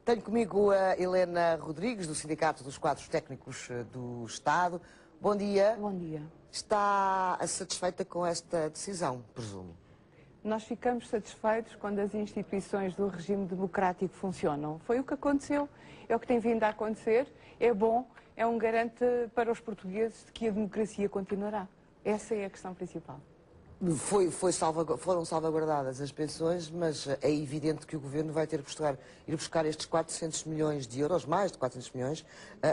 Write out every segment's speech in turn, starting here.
Tenho comigo a Helena Rodrigues, do Sindicato dos Quadros Técnicos do Estado. Bom dia. Bom dia. Está satisfeita com esta decisão, presumo? Nós ficamos satisfeitos quando as instituições do regime democrático funcionam. Foi o que aconteceu, é o que tem vindo a acontecer, é bom, é um garante para os portugueses de que a democracia continuará. Essa é a questão principal. Foram salvaguardadas as pensões, mas é evidente que o Governo vai ter que ir buscar estes 400 milhões de euros, mais de 400 milhões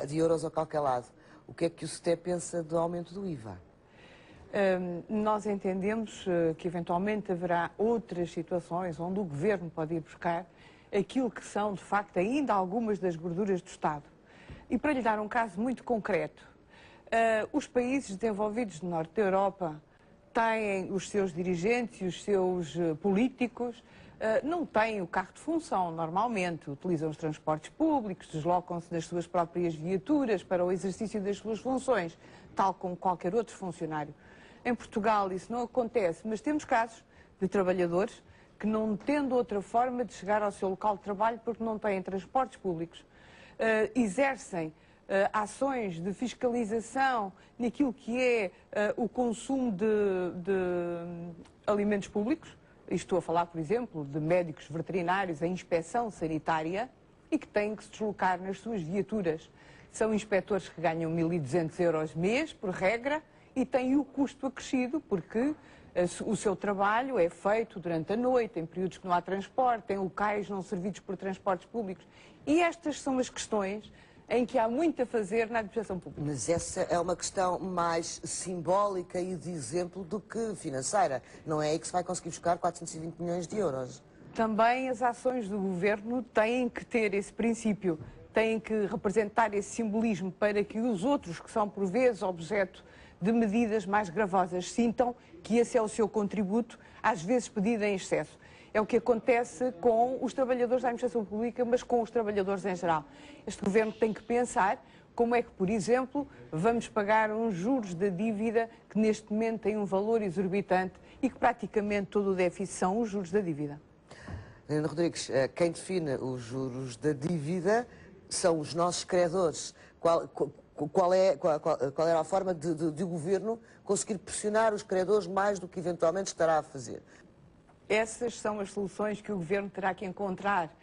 de euros ao qualquer lado. O que é que o STE pensa do aumento do IVA? Nós entendemos que eventualmente haverá outras situações onde o Governo pode ir buscar aquilo que são, de facto, ainda algumas das gorduras do Estado. E para lhe dar um caso muito concreto, os países desenvolvidos do norte da Europa têm os seus dirigentes e os seus políticos, não têm o carro de função normalmente, utilizam os transportes públicos, deslocam-se nas suas próprias viaturas para o exercício das suas funções, tal como qualquer outro funcionário. Em Portugal isso não acontece, mas temos casos de trabalhadores que não tendo outra forma de chegar ao seu local de trabalho porque não têm transportes públicos, exercem ações de fiscalização naquilo que é o consumo de alimentos públicos, e estou a falar, por exemplo, de médicos veterinários em inspeção sanitária e que têm que se deslocar nas suas viaturas. São inspectores que ganham 1.200 euros mês, por regra, e têm o custo acrescido porque o seu trabalho é feito durante a noite, em períodos que não há transporte, em locais não servidos por transportes públicos. E estas são as questões em que há muito a fazer na administração pública. Mas essa é uma questão mais simbólica e de exemplo do que financeira. Não é aí que se vai conseguir buscar 420 milhões de euros. Também as ações do Governo têm que ter esse princípio, têm que representar esse simbolismo para que os outros, que são por vezes objeto de medidas mais gravosas, sintam que esse é o seu contributo, às vezes pedido em excesso. É o que acontece com os trabalhadores da administração pública, mas com os trabalhadores em geral. Este Governo tem que pensar como é que, por exemplo, vamos pagar uns juros da dívida que neste momento tem um valor exorbitante e que praticamente todo o déficit são os juros da dívida. Helena Rodrigues, quem define os juros da dívida são os nossos credores. Qual era a forma de o Governo conseguir pressionar os credores mais do que eventualmente estará a fazer? Essas são as soluções que o Governo terá que encontrar,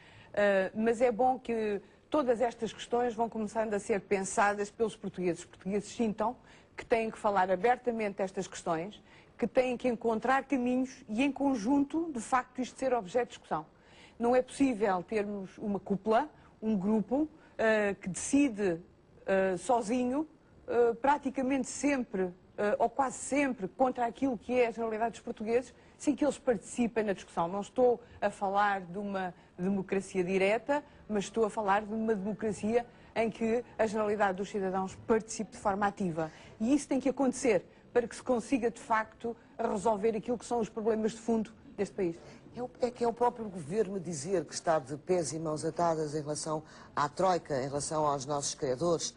mas é bom que todas estas questões vão começando a ser pensadas pelos portugueses. Os portugueses sintam que têm que falar abertamente estas questões, que têm que encontrar caminhos e, em conjunto, de facto, isto ser objeto de discussão. Não é possível termos uma cúpula, um grupo, que decide sozinho, praticamente sempre, ou quase sempre, contra aquilo que é a generalidade dos portugueses, sem que eles participem na discussão. Não estou a falar de uma democracia direta, mas estou a falar de uma democracia em que a generalidade dos cidadãos participe de forma ativa. E isso tem que acontecer para que se consiga, de facto, resolver aquilo que são os problemas de fundo deste país. É que é o próprio Governo dizer que está de pés e mãos atadas em relação à Troika, em relação aos nossos credores.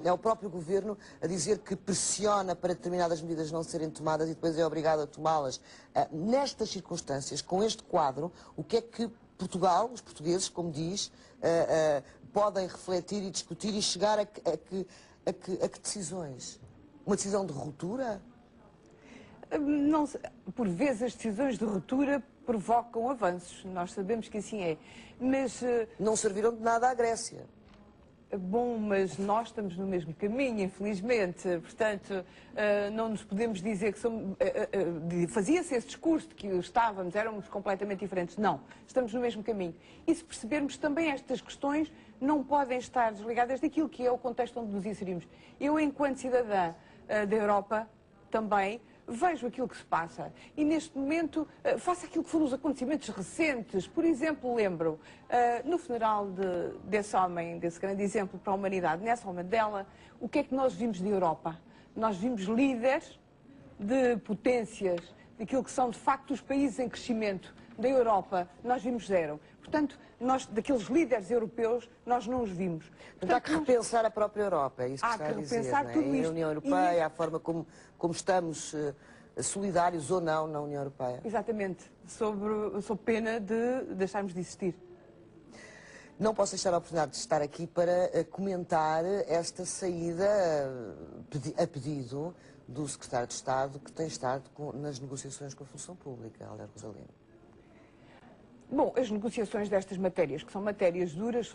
É o próprio Governo a dizer que pressiona para determinadas medidas não serem tomadas e depois é obrigado a tomá-las. Nestas circunstâncias, com este quadro, o que é que Portugal, os portugueses, como diz, podem refletir e discutir e chegar a que decisões? Uma decisão de ruptura? Não, por vezes as decisões de ruptura provocam avanços, nós sabemos que assim é, mas... Não serviram de nada à Grécia. Bom, mas nós estamos no mesmo caminho, infelizmente, portanto, não nos podemos dizer que somos... Fazia-se esse discurso de que éramos completamente diferentes. Não, estamos no mesmo caminho. E se percebermos também estas questões não podem estar desligadas daquilo que é o contexto onde nos inserimos. Eu, enquanto cidadã da Europa, também vejo aquilo que se passa e neste momento faço aquilo que foram os acontecimentos recentes. Por exemplo, lembro no funeral desse homem, desse grande exemplo para a humanidade, Nelson Mandela, o que é que nós vimos de Europa? Nós vimos líderes de potências, daquilo que são de facto os países em crescimento da Europa, nós vimos zero. Portanto, nós, daqueles líderes europeus, nós não os vimos. Portanto, há que repensar a própria Europa, é isso que está a dizer, repensar não é? tudo isto. A União Europeia, a forma como estamos solidários ou não na União Europeia. Exatamente, sob pena de deixarmos de existir. Não posso deixar a oportunidade de estar aqui para comentar esta saída a pedido do Secretário de Estado, que tem estado nas negociações com a função pública, Héler Rosalino. Bom, as negociações destas matérias, que são matérias duras,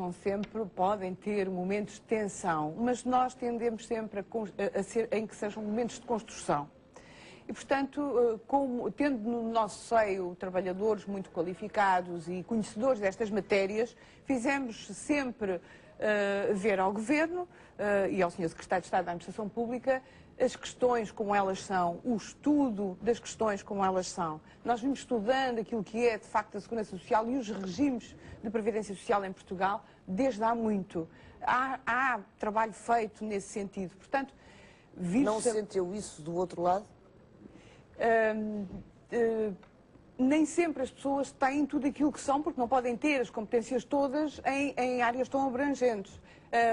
podem ter momentos de tensão, mas nós tendemos sempre a ser em que sejam momentos de construção. E, portanto, tendo no nosso seio trabalhadores muito qualificados e conhecedores destas matérias, fizemos sempre ver ao Governo e ao Sr. Secretário de Estado da Administração Pública as questões como elas são, o estudo das questões como elas são. Nós vimos estudando aquilo que é, de facto, a Segurança Social e os regimes de Previdência Social em Portugal desde há muito. Há trabalho feito nesse sentido. Portanto, não sentiu isso do outro lado? Nem sempre as pessoas têm tudo aquilo que são, porque não podem ter as competências todas em áreas tão abrangentes.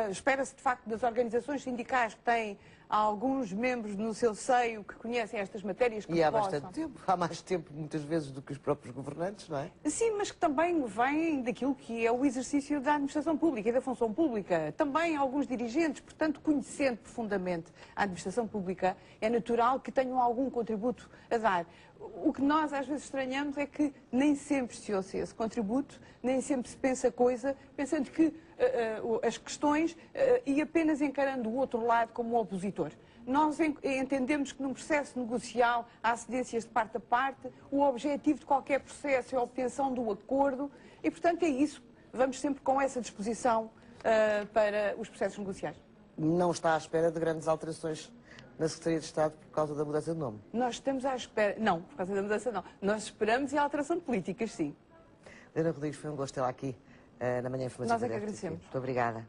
Espera-se, de facto, das organizações sindicais que têm alguns membros no seu seio que conhecem estas matérias que E há bastante tempo, há mais tempo muitas vezes do que os próprios governantes, não é? Sim, mas que também vêm daquilo que é o exercício da administração pública e da função pública. Também alguns dirigentes, portanto, conhecendo profundamente a administração pública, é natural que tenham algum contributo a dar. O que nós às vezes estranhamos é que nem sempre se ouça esse contributo, nem sempre se pensa coisa, pensando que as questões e apenas encarando o outro lado como um opositor. Nós entendemos que num processo negocial há cedências de parte a parte, o objetivo de qualquer processo é a obtenção do acordo e, portanto, é isso. Vamos sempre com essa disposição para os processos negociais. Não está à espera de grandes alterações na Secretaria de Estado por causa da mudança de nome? Nós estamos à espera... Não, por causa da mudança não. Nós esperamos a alteração de políticas, sim. Helena Rodrigues, foi um gosto tê-la aqui na Manhã Informativa. Nós é que agradecemos. Muito obrigada.